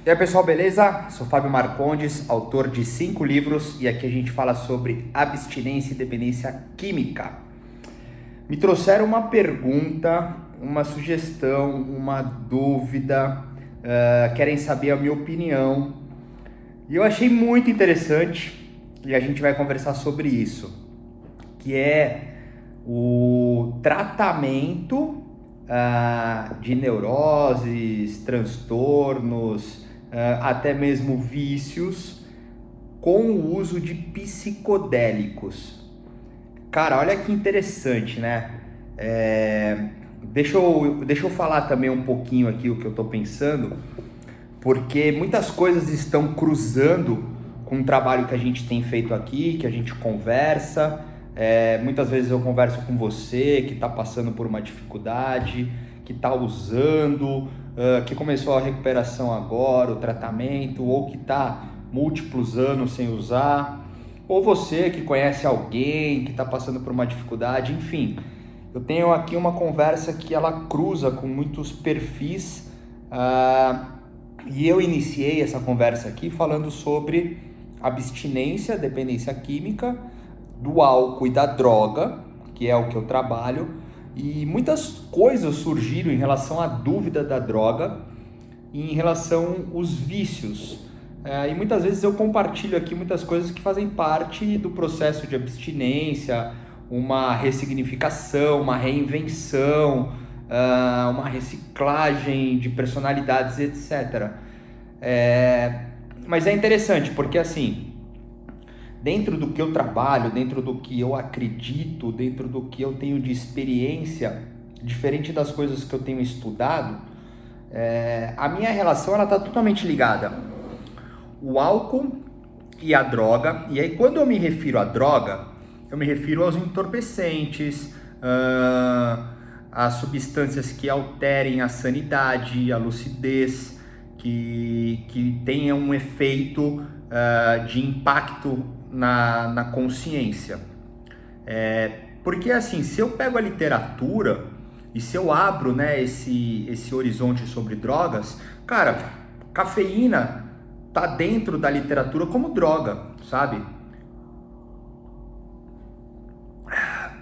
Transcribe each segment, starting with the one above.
E aí pessoal, beleza? Sou Fábio Marcondes, autor de 5 livros e aqui a gente fala sobre abstinência e dependência química. Me trouxeram uma pergunta, uma sugestão, uma dúvida, querem saber a minha opinião e eu achei muito interessante e a gente vai conversar sobre isso, que é o tratamento de neuroses, transtornos, até mesmo vícios com o uso de psicodélicos. Cara, olha que interessante, né? Deixa eu falar também um pouquinho aqui o que eu tô pensando, porque muitas coisas estão cruzando com o trabalho que a gente tem feito aqui, que a gente conversa. Muitas vezes eu converso com você que está passando por uma dificuldade, que está usando, que começou a recuperação agora, o tratamento, ou que está múltiplos anos sem usar, ou você que conhece alguém que está passando por uma dificuldade, enfim. Eu tenho aqui uma conversa que ela cruza com muitos perfis, e eu iniciei essa conversa aqui falando sobre abstinência, dependência química, do álcool e da droga, que é o que eu trabalho, e muitas coisas surgiram em relação à dúvida da droga e em relação aos vícios. E muitas vezes eu compartilho aqui muitas coisas que fazem parte do processo de abstinência, uma ressignificação, uma reinvenção, uma reciclagem de personalidades, etc. Mas é interessante porque assim, dentro do que eu trabalho, dentro do que eu acredito, dentro do que eu tenho de experiência, diferente das coisas que eu tenho estudado, a minha relação ela está totalmente ligada. O álcool e a droga, e aí quando eu me refiro à droga, eu me refiro aos entorpecentes, às substâncias que alterem a sanidade, a lucidez, que tenham um efeito de impacto na consciência. Porque assim, se eu pego a literatura e se eu abro, né, esse horizonte sobre drogas, cara, cafeína tá dentro da literatura como droga, sabe?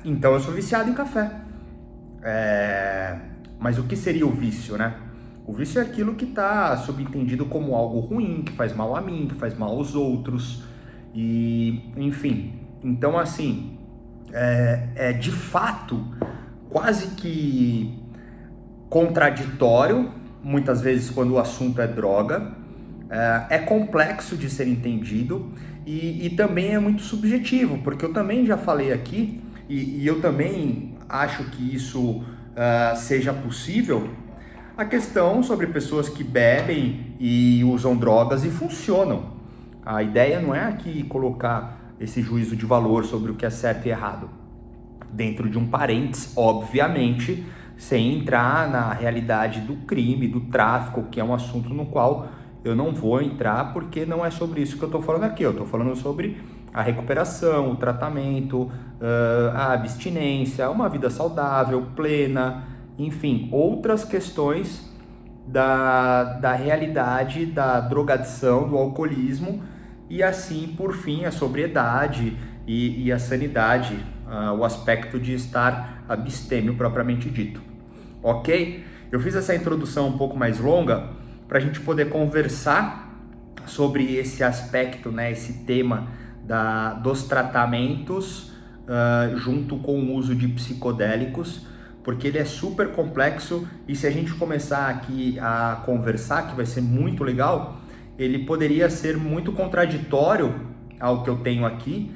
Então eu sou viciado em café. Mas o que seria o vício, né? O vício é aquilo que está subentendido como algo ruim, que faz mal a mim, que faz mal aos outros, e enfim. Então assim, de fato quase que contraditório, muitas vezes quando o assunto é droga, é complexo de ser entendido e também é muito subjetivo, porque eu também já falei aqui, e eu também acho que isso seja possível, a questão sobre pessoas que bebem e usam drogas e funcionam. A ideia não é aqui colocar esse juízo de valor sobre o que é certo e errado, dentro de um parênteses, obviamente, sem entrar na realidade do crime, do tráfico, que é um assunto no qual eu não vou entrar, porque não é sobre isso que eu estou falando aqui. Eu estou falando sobre a recuperação, o tratamento, a abstinência, uma vida saudável, plena, enfim, outras questões da realidade da drogadição, do alcoolismo e assim, por fim, a sobriedade e a sanidade, o aspecto de estar abstêmio propriamente dito. Ok? Eu fiz essa introdução um pouco mais longa para a gente poder conversar sobre esse aspecto, né, esse tema dos tratamentos junto com o uso de psicodélicos, porque ele é super complexo e se a gente começar aqui a conversar, que vai ser muito legal, ele poderia ser muito contraditório ao que eu tenho aqui,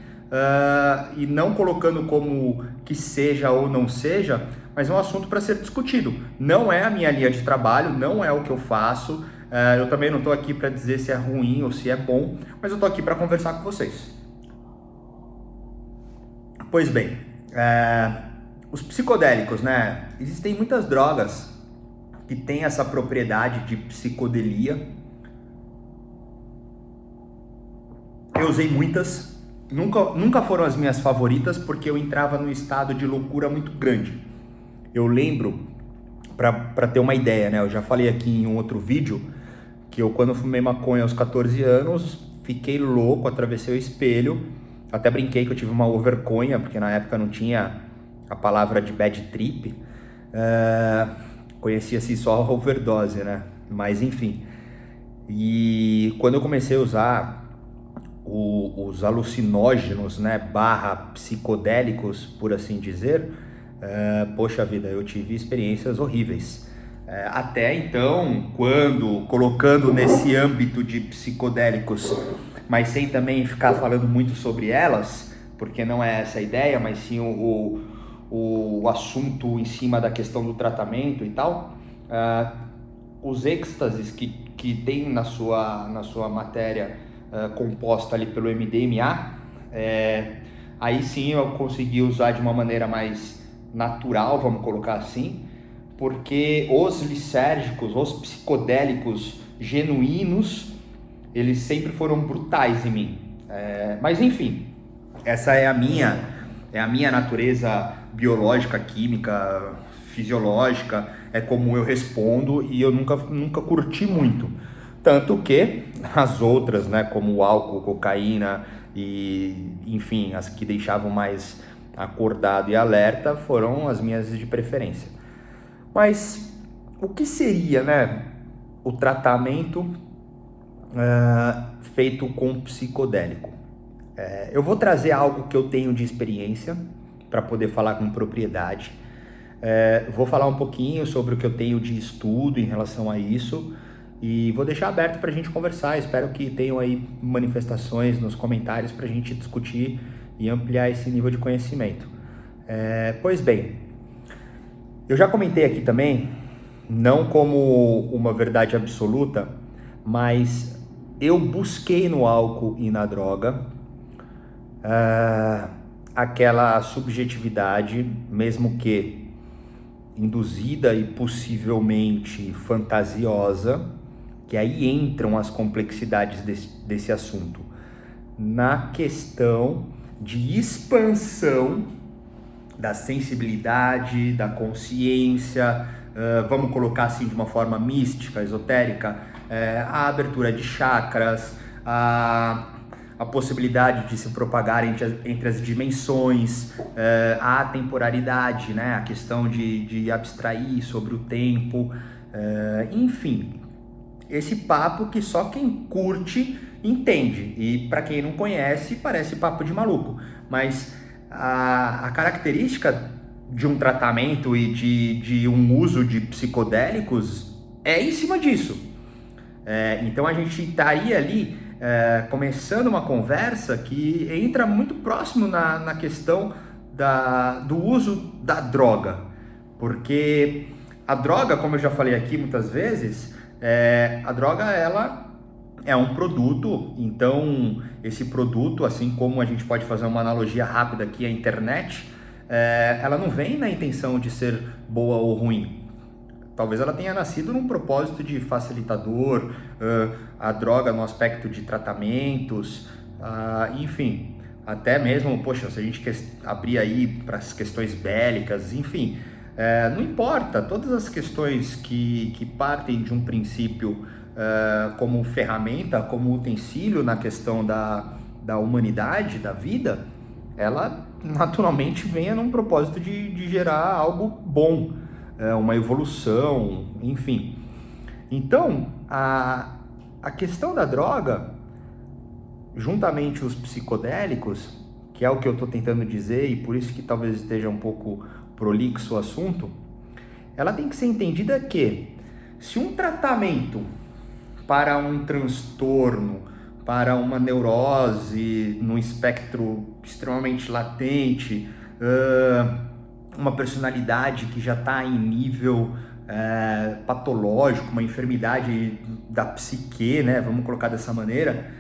e não colocando como que seja ou não seja, mas é um assunto para ser discutido. Não é a minha linha de trabalho, não é o que eu faço, eu também não estou aqui para dizer se é ruim ou se é bom, mas eu estou aqui para conversar com vocês. Pois bem, os psicodélicos, né? Existem muitas drogas que têm essa propriedade de psicodelia. Eu usei muitas, nunca foram as minhas favoritas porque eu entrava num estado de loucura muito grande. Eu lembro, para ter uma ideia, né? Eu já falei aqui em um outro vídeo que eu, quando fumei maconha aos 14 anos, fiquei louco, atravessei o espelho, até brinquei que eu tive uma overconha, porque na época não tinha a palavra de bad trip, conhecia-se só a overdose, né? Mas enfim. E quando eu comecei a usar os alucinógenos, né, barra psicodélicos, por assim dizer, poxa vida, eu tive experiências horríveis. Até então, quando colocando nesse âmbito de psicodélicos, mas sem também ficar falando muito sobre elas, porque não é essa a ideia, mas sim o assunto em cima da questão do tratamento e tal, os êxtases que tem na sua matéria composta ali pelo MDMA, aí sim eu consegui usar de uma maneira mais natural, vamos colocar assim, porque os lisérgicos, os psicodélicos genuínos, eles sempre foram brutais em mim. Mas enfim, essa é a minha natureza biológica, química, fisiológica, é como eu respondo, e eu nunca curti muito. Tanto que as outras, né, como o álcool, cocaína e, enfim, as que deixavam mais acordado e alerta, foram as minhas de preferência. Mas o que seria, né, o tratamento feito com psicodélico? Eu vou trazer algo que eu tenho de experiência para poder falar com propriedade. Vou falar um pouquinho sobre o que eu tenho de estudo em relação a isso e vou deixar aberto para a gente conversar. Espero que tenham aí manifestações nos comentários para a gente discutir e ampliar esse nível de conhecimento. Pois bem, eu já comentei aqui também, não como uma verdade absoluta, mas eu busquei no álcool e na droga aquela subjetividade, mesmo que induzida e possivelmente fantasiosa, que aí entram as complexidades desse assunto, na questão de expansão da sensibilidade, da consciência, vamos colocar assim de uma forma mística, esotérica, a abertura de chakras, a possibilidade de se propagar entre as dimensões, a temporalidade, né? A questão de abstrair sobre o tempo, enfim, esse papo que só quem curte entende, e para quem não conhece parece papo de maluco, mas a característica de um tratamento e de um uso de psicodélicos é em cima disso. Então a gente estaria ali começando uma conversa que entra muito próximo na questão do uso da droga, porque a droga, como eu já falei aqui muitas vezes, a droga ela é um produto. Então esse produto, assim como a gente pode fazer uma analogia rápida aqui, a internet, ela não vem na intenção de ser boa ou ruim. Talvez ela tenha nascido num propósito de facilitador, a droga no aspecto de tratamentos, enfim, até mesmo, poxa, se a gente abrir aí para as questões bélicas, enfim, não importa, todas as questões que partem de um princípio como ferramenta, como utensílio na questão da humanidade, da vida, ela naturalmente venha num propósito de gerar algo bom, uma evolução, enfim. Então, a questão da droga, juntamente os psicodélicos, que é o que eu estou tentando dizer, e por isso que talvez esteja um pouco prolixo o assunto, ela tem que ser entendida que se um tratamento para um transtorno, para uma neurose num espectro extremamente latente, uma personalidade que já está em nível patológico, uma enfermidade da psique, né? Vamos colocar dessa maneira,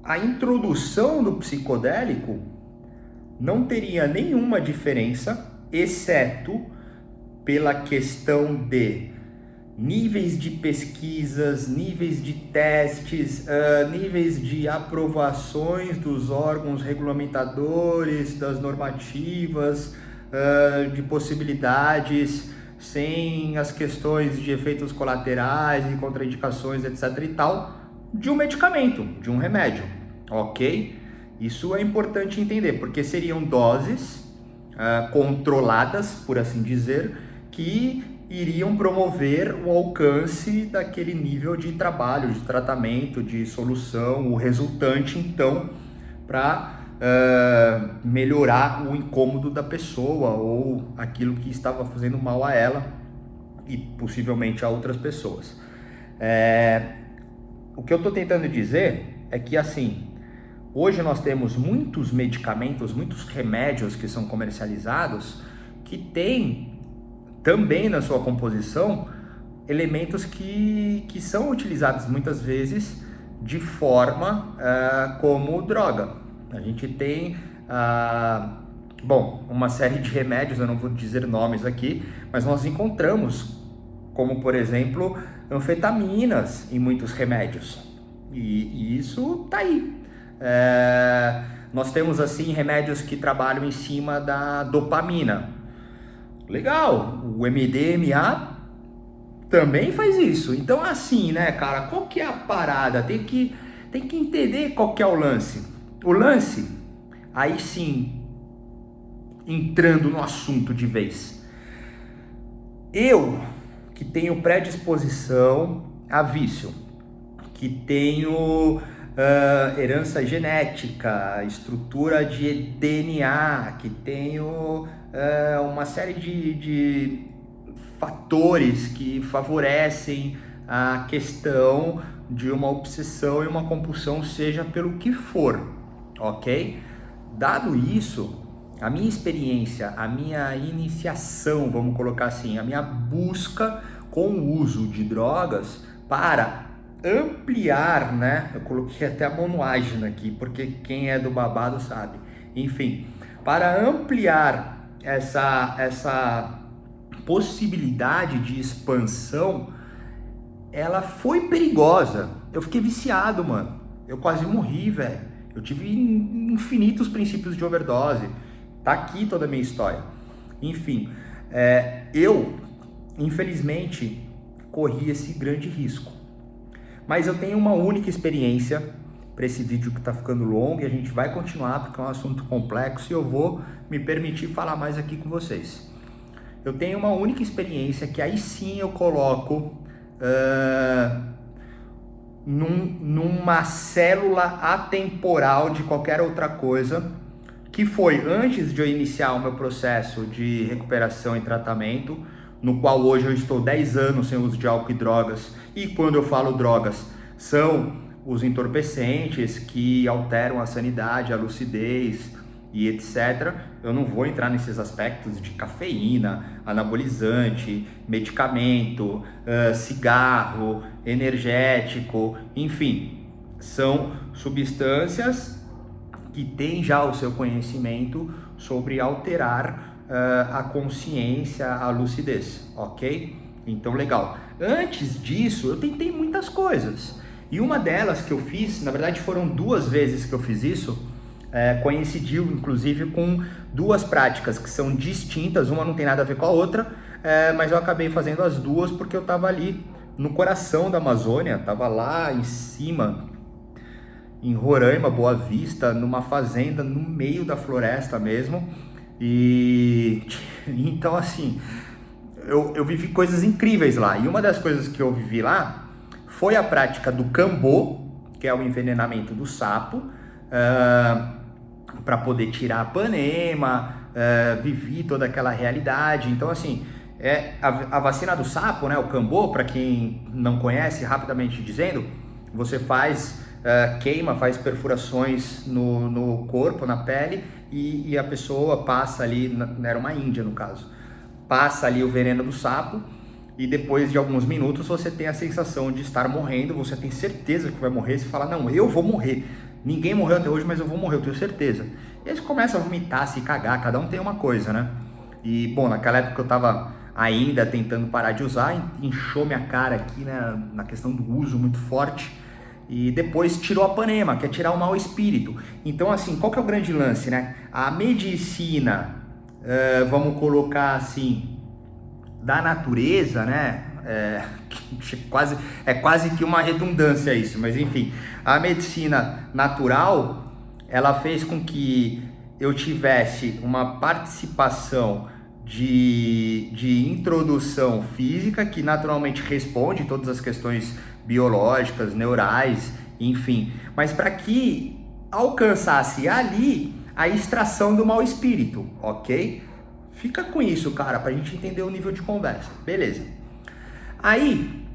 a introdução do psicodélico não teria nenhuma diferença, exceto pela questão de níveis de pesquisas, níveis de testes, níveis de aprovações dos órgãos regulamentadores, das normativas, de possibilidades, sem as questões de efeitos colaterais e contraindicações, etc e tal, de um medicamento, de um remédio, ok? Isso é importante entender, porque seriam doses controladas, por assim dizer, que iriam promover o alcance daquele nível de trabalho, de tratamento, de solução, o resultante, então, para melhorar o incômodo da pessoa ou aquilo que estava fazendo mal a ela e possivelmente a outras pessoas. O que eu estou tentando dizer é que, assim, hoje nós temos muitos medicamentos, muitos remédios que são comercializados que têm também na sua composição elementos que são utilizados muitas vezes de forma como droga. A gente tem uma série de remédios, eu não vou dizer nomes aqui, mas nós encontramos, como por exemplo, anfetaminas em muitos remédios, e isso tá aí. Nós temos assim remédios que trabalham em cima da dopamina. Legal, o MDMA também faz isso. Então assim, né, cara, qual que é a parada? Tem que entender qual que é o lance. O lance, aí sim, entrando no assunto de vez. Eu, que tenho predisposição a vício, que tenho herança genética, estrutura de DNA, que tenho uma série de fatores que favorecem a questão de uma obsessão e uma compulsão, seja pelo que for, ok? Dado isso, a minha experiência, a minha iniciação, vamos colocar assim, a minha busca com o uso de drogas para ampliar, né? Eu coloquei até a monoágina aqui, porque quem é do babado sabe. Enfim, para ampliar essa possibilidade de expansão, ela foi perigosa. Eu fiquei viciado, mano. Eu quase morri, velho. Eu tive infinitos princípios de overdose. Tá aqui toda a minha história. Enfim, eu, infelizmente, corri esse grande risco. Mas eu tenho uma única experiência para esse vídeo que está ficando longo, e a gente vai continuar porque é um assunto complexo e eu vou me permitir falar mais aqui com vocês. Eu tenho uma única experiência que aí sim eu coloco numa célula atemporal de qualquer outra coisa, que foi antes de eu iniciar o meu processo de recuperação e tratamento, no qual hoje eu estou 10 anos sem uso de álcool e drogas, e quando eu falo drogas, são os entorpecentes que alteram a sanidade, a lucidez e etc. Eu não vou entrar nesses aspectos de cafeína, anabolizante, medicamento, cigarro, energético, enfim, são substâncias que têm já o seu conhecimento sobre alterar a consciência, a lucidez, ok? Então, legal. Antes disso, eu tentei muitas coisas. E uma delas que eu fiz, na verdade foram 2 vezes que eu fiz isso, coincidiu inclusive com 2 práticas que são distintas, uma não tem nada a ver com a outra, mas eu acabei fazendo as 2 porque eu estava ali no coração da Amazônia, estava lá em cima, em Roraima, Boa Vista, numa fazenda no meio da floresta mesmo. E então assim, eu vivi coisas incríveis lá, e uma das coisas que eu vivi lá foi a prática do cambô, que é o envenenamento do sapo, para poder tirar a panema, vivi toda aquela realidade. Então assim, a vacina do sapo, né, o cambô, para quem não conhece, rapidamente dizendo, você faz queima, faz perfurações no corpo, na pele, e a pessoa passa ali, era uma índia no caso, passa ali o veneno do sapo, e depois de alguns minutos você tem a sensação de estar morrendo, você tem certeza que vai morrer, você fala, não, eu vou morrer, ninguém morreu até hoje, mas eu vou morrer, eu tenho certeza. E aí você começa a vomitar, se cagar, cada um tem uma coisa, né? E bom, naquela época eu tava ainda tentando parar de usar, inchou minha cara aqui, né, na questão do uso muito forte, e depois tirou a panema, que é tirar o mau espírito. Então assim, qual que é o grande lance, né? A medicina, vamos colocar assim, da natureza, né? Quase que uma redundância isso, mas enfim, a medicina natural, ela fez com que eu tivesse uma participação de introdução física, que naturalmente responde todas as questões biológicas, neurais, enfim, mas para que alcançasse ali a extração do mau espírito, ok? Fica com isso, cara, pra gente entender o nível de conversa, beleza. Aí,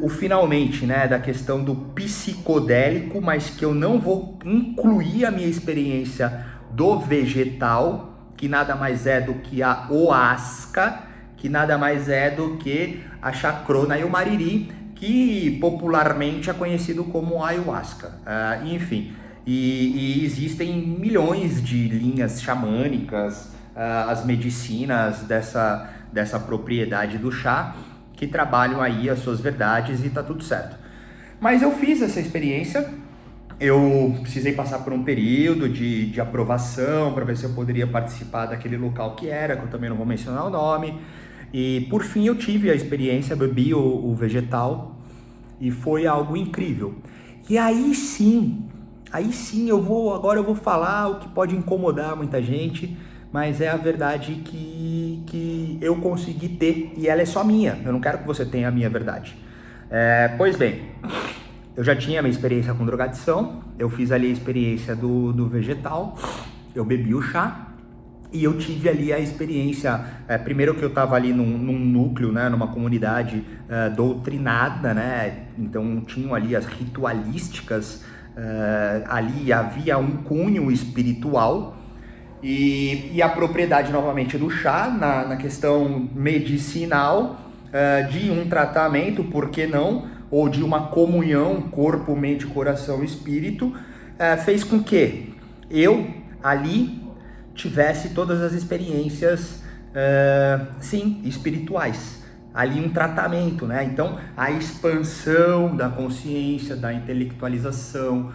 o finalmente, né, da questão do psicodélico, mas que eu não vou incluir a minha experiência do vegetal, que nada mais é do que a oasca, que nada mais é do que a chacrona e o mariri, que popularmente é conhecido como ayahuasca. Enfim, e existem milhões de linhas xamânicas, as medicinas dessa propriedade do chá, que trabalham aí as suas verdades e tá tudo certo. Mas eu fiz essa experiência, eu precisei passar por um período de aprovação para ver se eu poderia participar daquele local que eu também não vou mencionar o nome, e por fim eu tive a experiência, bebi o vegetal e foi algo incrível. E aí sim agora eu vou falar o que pode incomodar muita gente, mas é a verdade que eu consegui ter, e ela é só minha, eu não quero que você tenha a minha verdade. Pois bem, eu já tinha a minha experiência com drogadição, eu fiz ali a experiência do vegetal, eu bebi o chá, e eu tive ali a experiência, primeiro que eu estava ali num núcleo, né, numa comunidade doutrinada, né, então tinham ali as ritualísticas, ali havia um cunho espiritual, e a propriedade novamente do chá na questão medicinal, de um tratamento, por que não, ou de uma comunhão corpo, mente, coração, espírito, fez com que eu ali tivesse todas as experiências, sim, espirituais. Ali um tratamento, né? Então, a expansão da consciência, da intelectualização,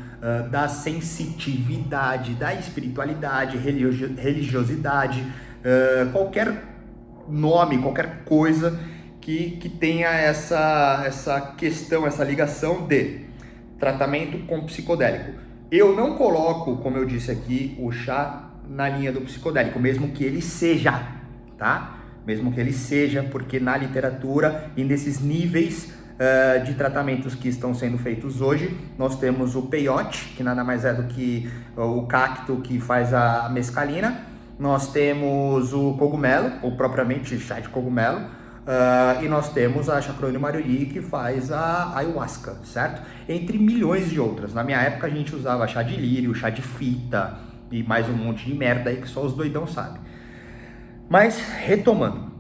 da sensitividade, da espiritualidade, religiosidade, qualquer nome, qualquer coisa que tenha essa questão, essa ligação de tratamento com psicodélico. Eu não coloco, como eu disse aqui, o chá na linha do psicodélico, mesmo que ele seja, tá? Mesmo que ele seja, porque na literatura e nesses níveis de tratamentos que estão sendo feitos hoje, nós temos o peyote, que nada mais é do que o cacto que faz a mescalina, nós temos o cogumelo, ou propriamente chá de cogumelo, e nós temos a chacrona mariri, que faz a ayahuasca, certo? Entre milhões de outras. Na minha época a gente usava chá de lírio, chá de fita e mais um monte de merda aí que só os doidão sabem. Mas, retomando,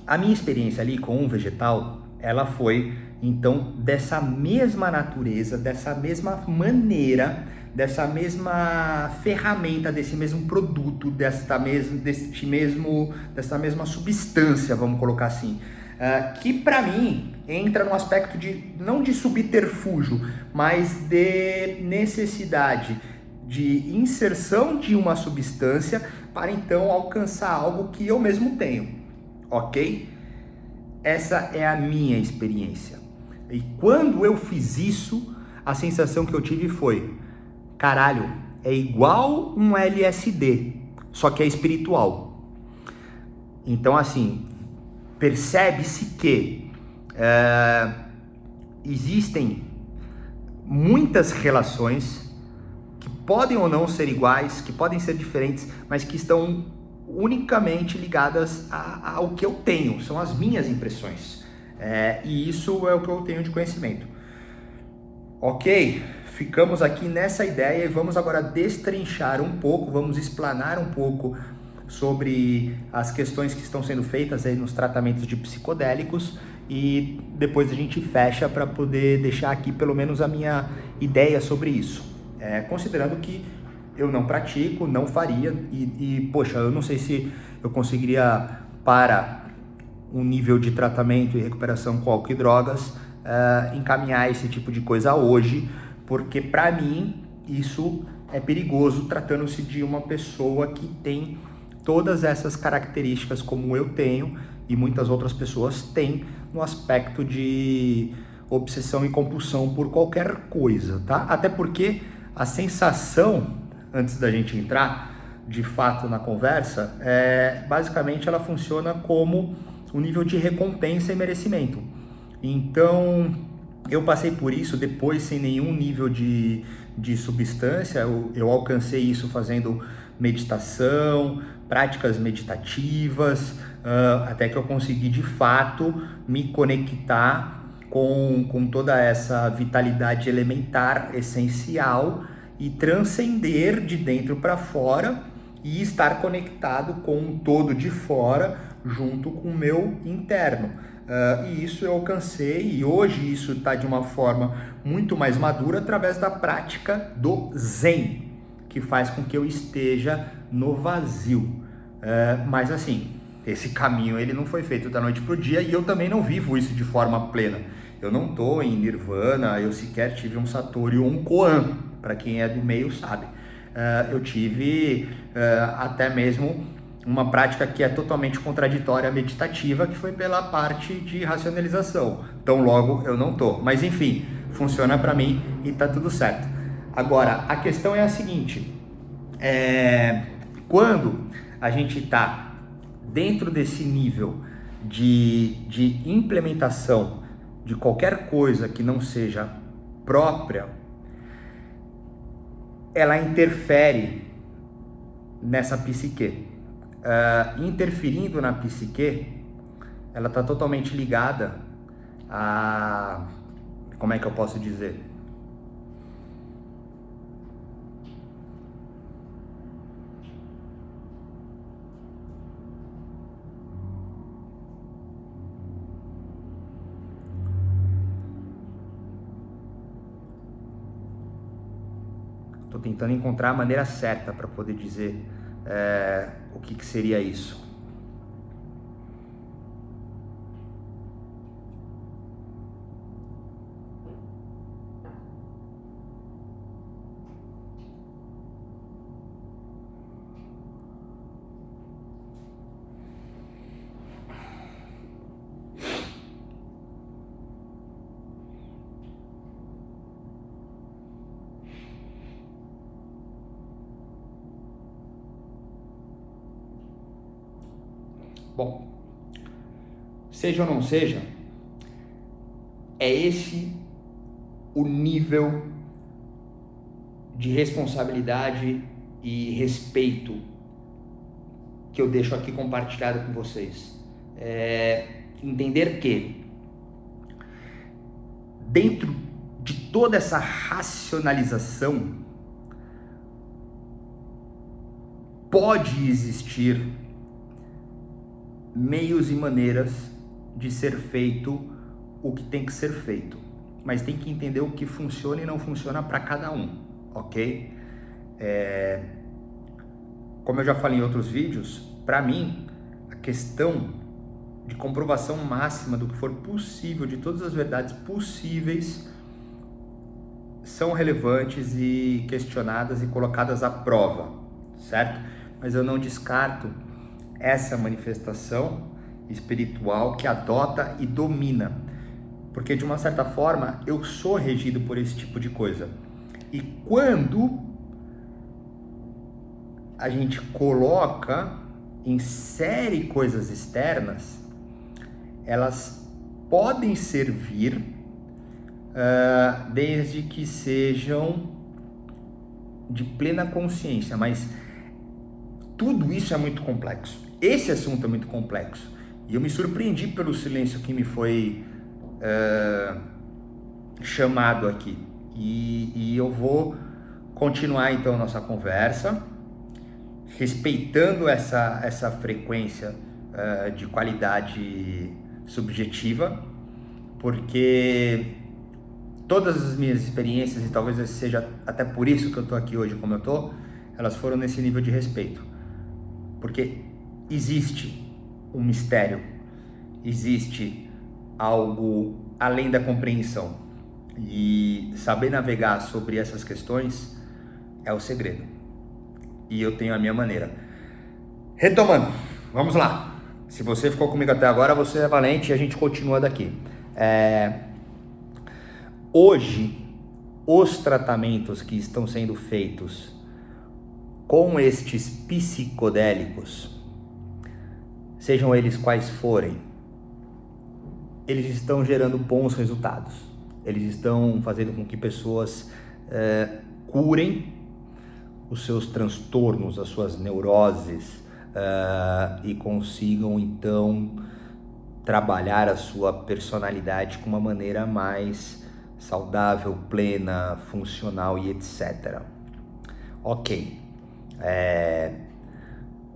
a minha experiência ali com o vegetal, ela foi, então, dessa mesma natureza, dessa mesma maneira, dessa mesma ferramenta, desse mesmo produto, dessa mesma substância, vamos colocar assim, que para mim entra no aspecto não de subterfúgio, mas de necessidade de inserção de uma substância para então alcançar algo que eu mesmo tenho, ok? Essa é a minha experiência. E quando eu fiz isso, a sensação que eu tive foi: caralho, é igual um LSD, só que é espiritual. Então, assim, percebe-se que existem muitas relações que podem ou não ser iguais, que podem ser diferentes, mas que estão unicamente ligadas ao que eu tenho, são as minhas impressões. E isso é o que eu tenho de conhecimento. Ok? Ficamos aqui nessa ideia e vamos agora destrinchar um pouco, vamos explanar um pouco sobre as questões que estão sendo feitas aí nos tratamentos de psicodélicos, e depois a gente fecha para poder deixar aqui pelo menos a minha ideia sobre isso. Considerando que eu não pratico, não faria, poxa, eu não sei se eu conseguiria, para um nível de tratamento e recuperação com álcool e drogas, encaminhar esse tipo de coisa hoje, porque para mim isso é perigoso, tratando-se de uma pessoa que tem todas essas características como eu tenho, e muitas outras pessoas têm no aspecto de obsessão e compulsão por qualquer coisa, tá? Até porque a sensação, antes da gente entrar de fato na conversa, basicamente ela funciona como um nível de recompensa e merecimento. Então, eu passei por isso depois sem nenhum nível de substância, eu alcancei isso fazendo meditação, práticas meditativas, até que eu consegui de fato me conectar com toda essa vitalidade elementar, essencial, e transcender de dentro para fora e estar conectado com um todo de fora junto com o meu interno. E isso eu alcancei, e hoje isso está de uma forma muito mais madura através da prática do Zen, que faz com que eu esteja no vazio. Mas assim, esse caminho ele não foi feito da noite para o dia, e eu também não vivo isso de forma plena. Eu não estou em Nirvana, eu sequer tive um Satori ou um Koan, para quem é do meio sabe. Eu tive até mesmo uma prática que é totalmente contraditória, meditativa, que foi pela parte de racionalização. Então logo eu não tô. Mas enfim, funciona para mim e tá tudo certo. Agora, a questão é a seguinte, quando a gente tá dentro desse nível de implementação de qualquer coisa que não seja própria, ela interfere nessa psique. Interferindo na psique, ela está totalmente ligada a... como é que eu posso dizer? Estou tentando encontrar a maneira certa para poder dizer o que seria isso. Bom, seja ou não seja, é esse o nível de responsabilidade e respeito que eu deixo aqui compartilhado com vocês. Entender que dentro de toda essa racionalização pode existir meios e maneiras de ser feito o que tem que ser feito, mas tem que entender o que funciona e não funciona para cada um, ok? Como eu já falei em outros vídeos, para mim a questão de comprovação máxima do que for possível, de todas as verdades possíveis, são relevantes e questionadas e colocadas à prova, certo? Mas eu não descarto essa manifestação espiritual que adota e domina, porque de uma certa forma eu sou regido por esse tipo de coisa. E quando a gente coloca, insere coisas externas, elas podem servir desde que sejam de plena consciência, mas tudo isso é muito complexo. Esse assunto é muito complexo. E eu me surpreendi pelo silêncio que me foi chamado aqui. E eu vou continuar então nossa conversa, respeitando essa frequência de qualidade subjetiva, porque todas as minhas experiências, e talvez seja até por isso que eu estou aqui hoje como eu estou, elas foram nesse nível de respeito. Porque existe um mistério, existe algo além da compreensão, e saber navegar sobre essas questões é o segredo, e eu tenho a minha maneira. Retomando, vamos lá. Se você ficou comigo até agora, você é valente e a gente continua daqui. Hoje, os tratamentos que estão sendo feitos com estes psicodélicos, sejam eles quais forem, eles estão gerando bons resultados. Eles estão fazendo com que pessoas curem os seus transtornos, as suas neuroses, e consigam então trabalhar a sua personalidade com uma maneira mais saudável, plena, funcional e etc. Ok.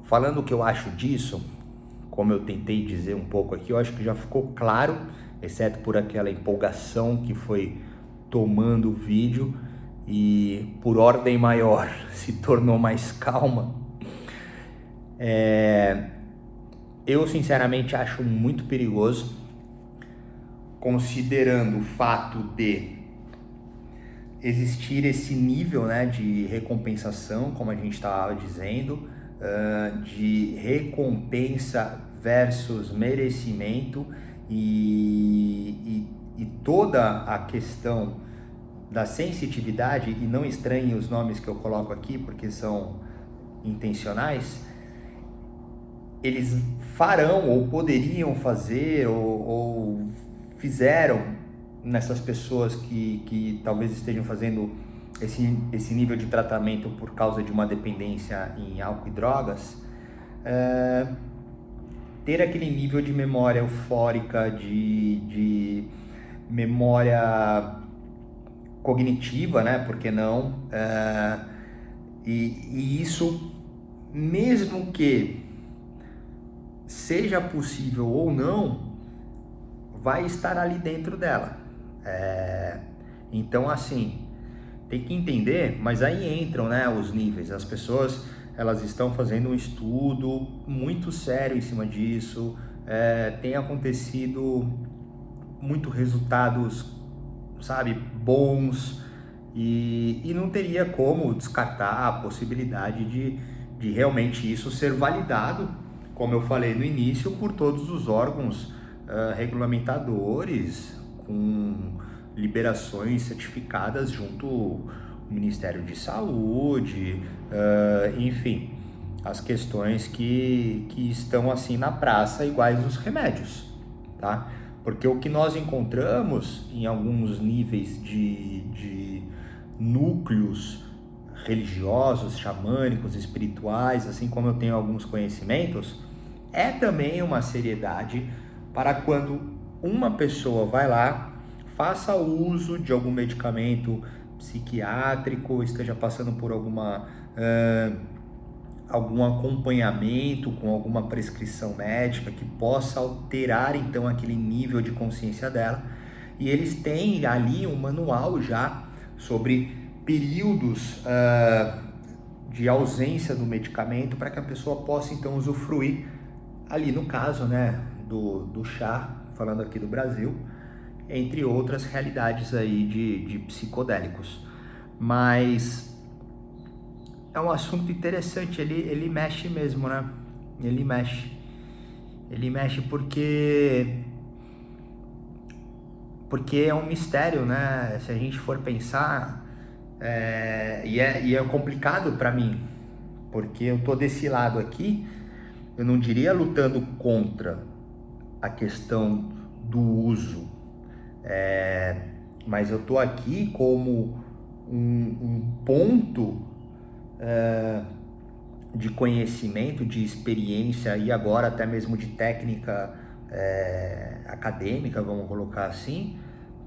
Falando o que eu acho disso, como eu tentei dizer um pouco aqui, eu acho que já ficou claro, exceto por aquela empolgação que foi tomando o vídeo e por ordem maior se tornou mais calma. Eu sinceramente acho muito perigoso, considerando o fato de existir esse nível, né, de recompensação, como a gente estava dizendo, de recompensa versus merecimento e toda a questão da sensitividade, e não estranhem os nomes que eu coloco aqui porque são intencionais, eles farão ou poderiam fazer ou fizeram nessas pessoas que talvez estejam fazendo esse nível de tratamento por causa de uma dependência em álcool e drogas, ter aquele nível de memória eufórica, de memória cognitiva, né? Por que não? E isso, mesmo que seja possível ou não, vai estar ali dentro dela. Então, assim, tem que entender, mas aí entram, né, os níveis. As pessoas, elas estão fazendo um estudo muito sério em cima disso, tem acontecido muito resultados, sabe, bons, e não teria como descartar a possibilidade de realmente isso ser validado, como eu falei no início, por todos os órgãos regulamentadores, com liberações certificadas junto ao Ministério de Saúde, enfim, as questões que estão assim na praça, iguais os remédios, tá? Porque o que nós encontramos em alguns níveis de núcleos religiosos, xamânicos, espirituais, assim como eu tenho alguns conhecimentos, é também uma seriedade para quando uma pessoa vai lá, faça uso de algum medicamento psiquiátrico, esteja passando por algum acompanhamento com alguma prescrição médica que possa alterar então aquele nível de consciência dela, e eles têm ali um manual já sobre períodos de ausência do medicamento para que a pessoa possa então usufruir ali, no caso, né, do chá, falando aqui do Brasil, entre outras realidades aí de psicodélicos. Mas é um assunto interessante, ele mexe mesmo, né? Ele mexe porque é um mistério, né? Se a gente for pensar, e é complicado para mim, porque eu tô desse lado aqui, eu não diria lutando contra a questão do uso, mas eu tô aqui como um ponto de conhecimento, de experiência e agora até mesmo de técnica acadêmica, vamos colocar assim,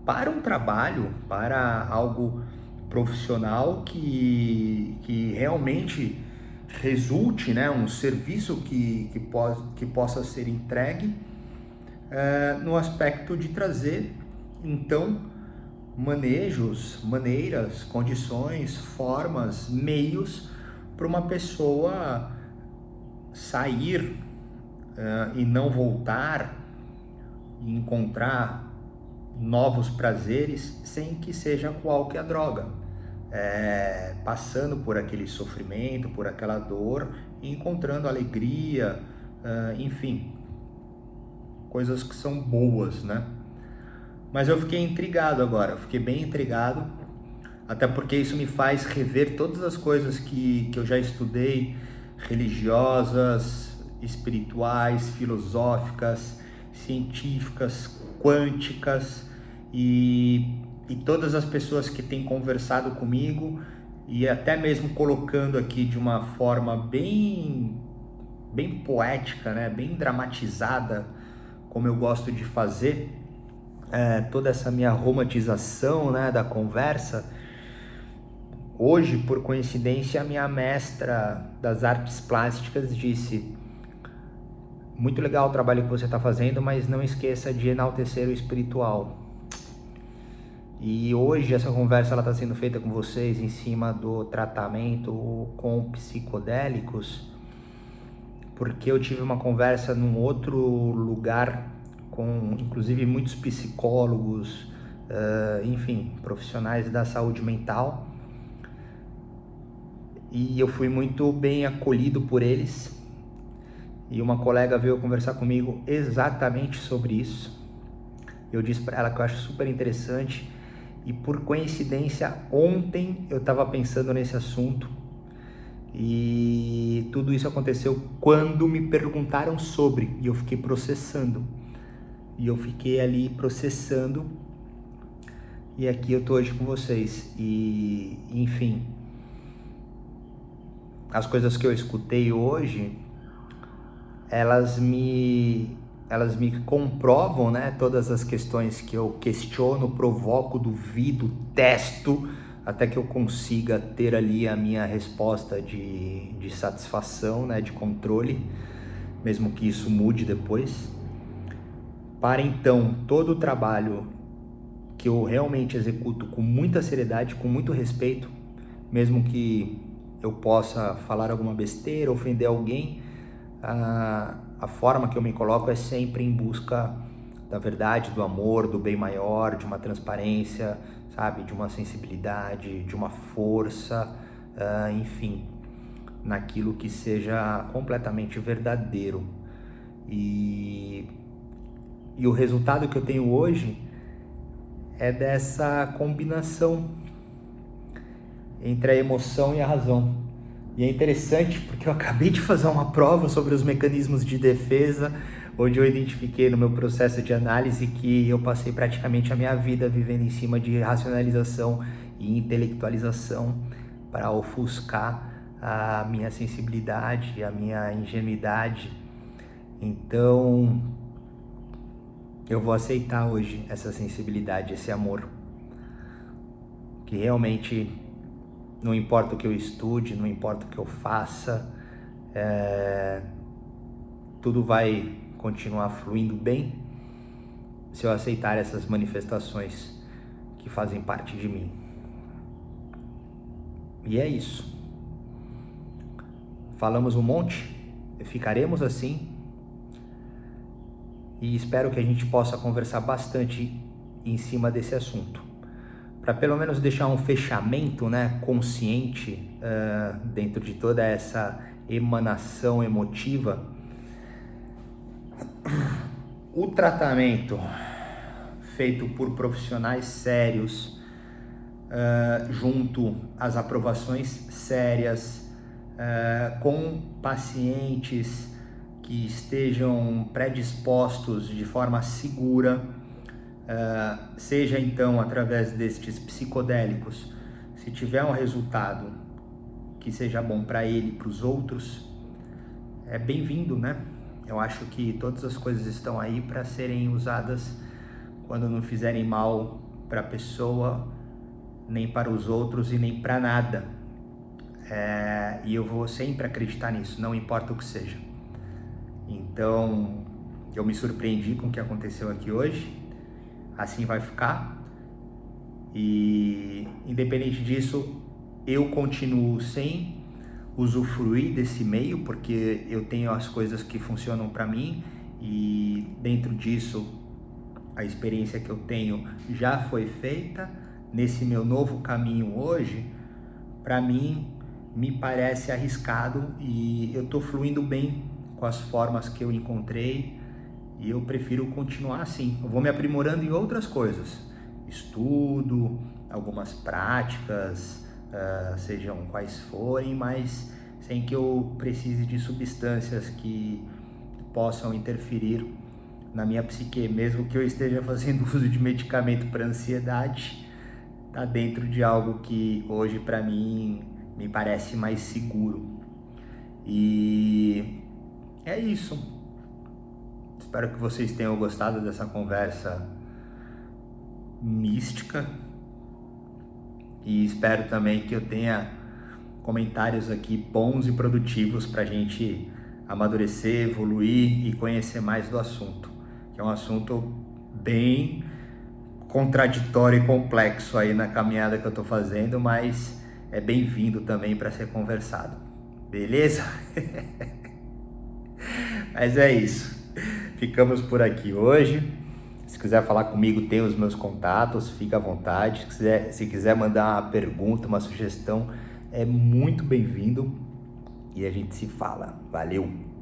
para um trabalho, para algo profissional que realmente resulte, né, um serviço que possa ser entregue no aspecto de trazer então maneiras, condições, formas, meios para uma pessoa sair e não voltar e encontrar novos prazeres sem que seja qual que a droga, passando por aquele sofrimento, por aquela dor e encontrando alegria, enfim, coisas que são boas, né? Mas eu fiquei intrigado agora, eu fiquei bem intrigado, até porque isso me faz rever todas as coisas que eu já estudei, religiosas, espirituais, filosóficas, científicas, quânticas, e todas as pessoas que têm conversado comigo, e até mesmo colocando aqui de uma forma bem poética, né? Bem dramatizada, como eu gosto de fazer, toda essa minha romantização, né, da conversa. Hoje, por coincidência, a minha mestra das artes plásticas disse: muito legal o trabalho que você está fazendo, mas não esqueça de enaltecer o espiritual. E hoje essa conversa está sendo feita com vocês em cima do tratamento com psicodélicos, porque eu tive uma conversa num outro lugar com inclusive muitos psicólogos, enfim, profissionais da saúde mental, e eu fui muito bem acolhido por eles, e uma colega veio conversar comigo exatamente sobre isso. Eu disse para ela que eu acho super interessante, e por coincidência ontem eu estava pensando nesse assunto, e tudo isso aconteceu quando me perguntaram sobre, e eu fiquei processando. E eu fiquei ali processando, e aqui eu tô hoje com vocês. E, enfim, as coisas que eu escutei hoje, elas me comprovam, né, todas as questões que eu questiono, provoco, duvido, testo, até que eu consiga ter ali a minha resposta de satisfação, né, de controle, mesmo que isso mude depois. Para então, todo o trabalho que eu realmente executo com muita seriedade, com muito respeito, mesmo que eu possa falar alguma besteira, ofender alguém, a forma que eu me coloco é sempre em busca da verdade, do amor, do bem maior, de uma transparência, sabe, de uma sensibilidade, de uma força, enfim, naquilo que seja completamente verdadeiro. E o resultado que eu tenho hoje é dessa combinação entre a emoção e a razão. E é interessante porque eu acabei de fazer uma prova sobre os mecanismos de defesa, onde eu identifiquei no meu processo de análise que eu passei praticamente a minha vida vivendo em cima de racionalização e intelectualização para ofuscar a minha sensibilidade, a minha ingenuidade. Então, eu vou aceitar hoje essa sensibilidade, esse amor, que realmente não importa o que eu estude, não importa o que eu faça, tudo vai continuar fluindo bem se eu aceitar essas manifestações que fazem parte de mim. E é isso. Falamos um monte, ficaremos assim, e espero que a gente possa conversar bastante em cima desse assunto, para pelo menos deixar um fechamento, né, consciente dentro de toda essa emanação emotiva. O tratamento feito por profissionais sérios, junto às aprovações sérias, com pacientes que estejam predispostos de forma segura, seja então através destes psicodélicos, se tiver um resultado que seja bom para ele e para os outros, é bem-vindo, né? Eu acho que todas as coisas estão aí para serem usadas quando não fizerem mal para a pessoa, nem para os outros e nem para nada. E eu vou sempre acreditar nisso, não importa o que seja. Então, eu me surpreendi com o que aconteceu aqui hoje, assim vai ficar, e independente disso, eu continuo sem usufruir desse meio, porque eu tenho as coisas que funcionam para mim, e dentro disso, a experiência que eu tenho já foi feita. Nesse meu novo caminho hoje, para mim, me parece arriscado, e eu estou fluindo bem com as formas que eu encontrei, e eu prefiro continuar assim. Eu vou me aprimorando em outras coisas, estudo, algumas práticas, sejam quais forem, mas sem que eu precise de substâncias que possam interferir na minha psique, mesmo que eu esteja fazendo uso de medicamento para ansiedade, tá dentro de algo que hoje para mim me parece mais seguro. E é isso. Espero que vocês tenham gostado dessa conversa mística e espero também que eu tenha comentários aqui bons e produtivos para a gente amadurecer, evoluir e conhecer mais do assunto, que é um assunto bem contraditório e complexo aí na caminhada que eu estou fazendo, mas é bem-vindo também para ser conversado. Beleza? Mas é isso. Ficamos por aqui hoje. Se quiser falar comigo, tem os meus contatos, fica à vontade. Se quiser mandar uma pergunta, uma sugestão, é muito bem-vindo. E a gente se fala. Valeu!